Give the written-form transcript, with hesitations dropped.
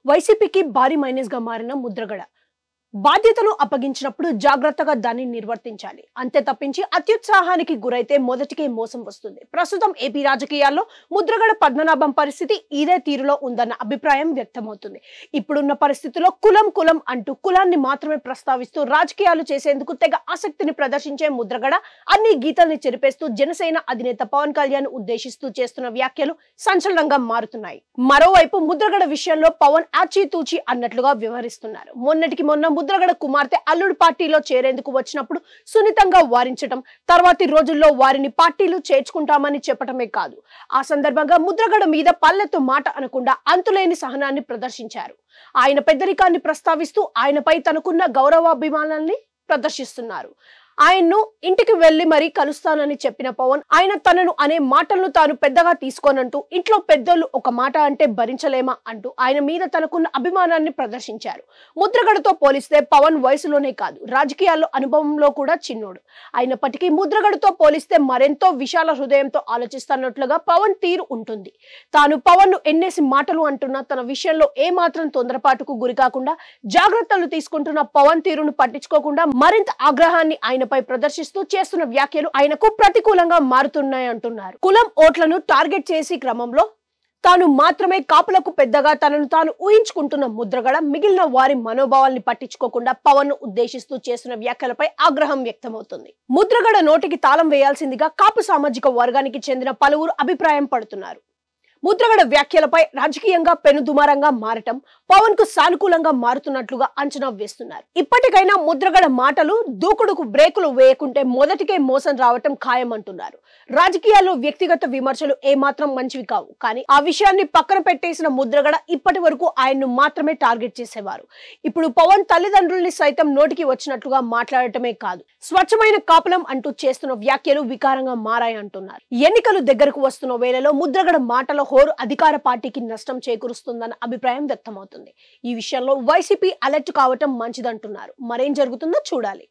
వైసీపీకి భారీ మైనస్ గా మారిన ముద్రగడ బాధ్యతలు అప్పగించినప్పుడు జాగ్రత్తగా దాన్ని నిర్వర్తించాలి. అంతే తప్పించి అత్యుత్సాహానికి గురైతే మొదటికే మోసం వస్తుంది. ప్రస్తుతం ఏపీ రాజకీయాల్లో ముద్రగడ పద్మనాభం పరిస్థితి ఇదే తీరులో ఉందన్న అభిప్రాయం వ్యక్తమవుతుంది. ఇప్పుడున్న పరిస్థితుల్లో కులం అంటూ కులాన్ని మాత్రమే ప్రస్తావిస్తూ రాజకీయాలు చేసేందుకు తెగ ఆసక్తిని ప్రదర్శించే ముద్రగడ అన్ని గీతల్ని చెరిపేస్తూ జనసేన అధినేత పవన్ కళ్యాణ్ ఉద్దేశిస్తూ చేస్తున్న వ్యాఖ్యలు సంచలనంగా మారుతున్నాయి. మరోవైపు ముద్రగడ విషయంలో పవన్ ఆచితూచి అన్నట్లుగా వ్యవహరిస్తున్నారు. మొన్నటికి మొన్న ముద్రగడ కుమార్తె అల్లుడు పార్టీలో చేరేందుకు వచ్చినప్పుడు సున్నితంగా వారించటం, తర్వాతి రోజుల్లో వారిని పార్టీలు చేర్చుకుంటామని చెప్పటమే కాదు, ఆ సందర్భంగా ముద్రగడ మీద పల్లెత్తు మాట అనకుండా అంతులేని సహనాన్ని ప్రదర్శించారు. ఆయన పెద్దరికాన్ని ప్రస్తావిస్తూ ఆయనపై తనకున్న గౌరవాభిమానాన్ని ప్రదర్శిస్తున్నారు. ఆయన్ను ఇంటికి వెళ్లి మరీ కలుస్తానని చెప్పిన పవన్ ఆయన తనను అనే మాటలను తాను పెద్దగా తీసుకోనంటూ ఇంట్లో పెద్దలు ఒక మాట అంటే భరించలేమా అంటూ ఆయన మీద తనకున్న అభిమానాన్ని ప్రదర్శించారు. ముద్రగడతో పోలిస్తే పవన్ వయసులోనే కాదు రాజకీయాల్లో అనుభవంలో కూడా చిన్నోడు. అయినప్పటికీ ముద్రగడతో పోలిస్తే మరెంతో విశాల హృదయంతో ఆలోచిస్తున్నట్లుగా పవన్ తీరు ఉంటుంది. తాను పవన్ ను ఎన్నేసి మాటలు అంటున్నా తన విషయంలో ఏ మాత్రం తొందరపాటుకు గురి కాకుండా జాగ్రత్తలు తీసుకుంటున్న పవన్ తీరును పట్టించుకోకుండా మరింత ఆగ్రహాన్ని ఆయన ప్రదర్శిస్తూ చేస్తున్న వ్యాఖ్యలు ఆయనకు ప్రతికూలంగా మారుతున్నాయంటున్నారు. కులం ఓట్లను టార్గెట్ చేసి క్రమంలో తాను మాత్రమే కాపులకు పెద్దగా తనను తాను ఊహించుకుంటున్న ముద్రగడ మిగిలిన వారి మనోభావాల్ని పట్టించుకోకుండా పవన్ ను ఉద్దేశిస్తూ చేస్తున్న వ్యాఖ్యలపై ఆగ్రహం వ్యక్తమవుతుంది. ముద్రగడ నోటికి తాళం వేయాల్సిందిగా కాపు సామాజిక వర్గానికి చెందిన పలువురు అభిప్రాయం పడుతున్నారు. ముద్రగడ వ్యాఖ్యలపై రాజకీయంగా పెనుదుమారంగా మారటం పవన్ కు సానుకూలంగా మారుతున్నట్లుగా అంచనా వేస్తున్నారు. ఇప్పటికైనా ముద్రగడ మాటలు దూకుడుకు బ్రేకులు వేయకుంటే మొదటికే మోసం రావటం ఖాయమంటున్నారు. రాజకీయాల్లో వ్యక్తిగత విమర్శలు ఏమాత్రం మంచివి కావు, కానీ ఆ విషయాన్ని పక్కన పెట్టేసిన ముద్రగడ ఇప్పటి వరకు ఆయన్ను మాత్రమే టార్గెట్ చేసేవారు. ఇప్పుడు పవన్ తల్లిదండ్రుల్ని సైతం నోటికి వచ్చినట్లుగా మాట్లాడటమే కాదు, స్వచ్ఛమైన కాపులం అంటూ చేస్తున్న వ్యాఖ్యలు వికారంగా మారాయంటున్నారు. ఎన్నికలు దగ్గరకు వస్తున్న వేళలో ముద్రగడ మాటల హోరు అధికార పార్టీకి నష్టం చేకూరుస్తుందన్న అభిప్రాయం వ్యక్తమవుతుంది. ఈ విషయంలో వైసీపీ అలర్ట్ కావటం మంచిదంటున్నారు. మరేం జరుగుతుందో చూడాలి.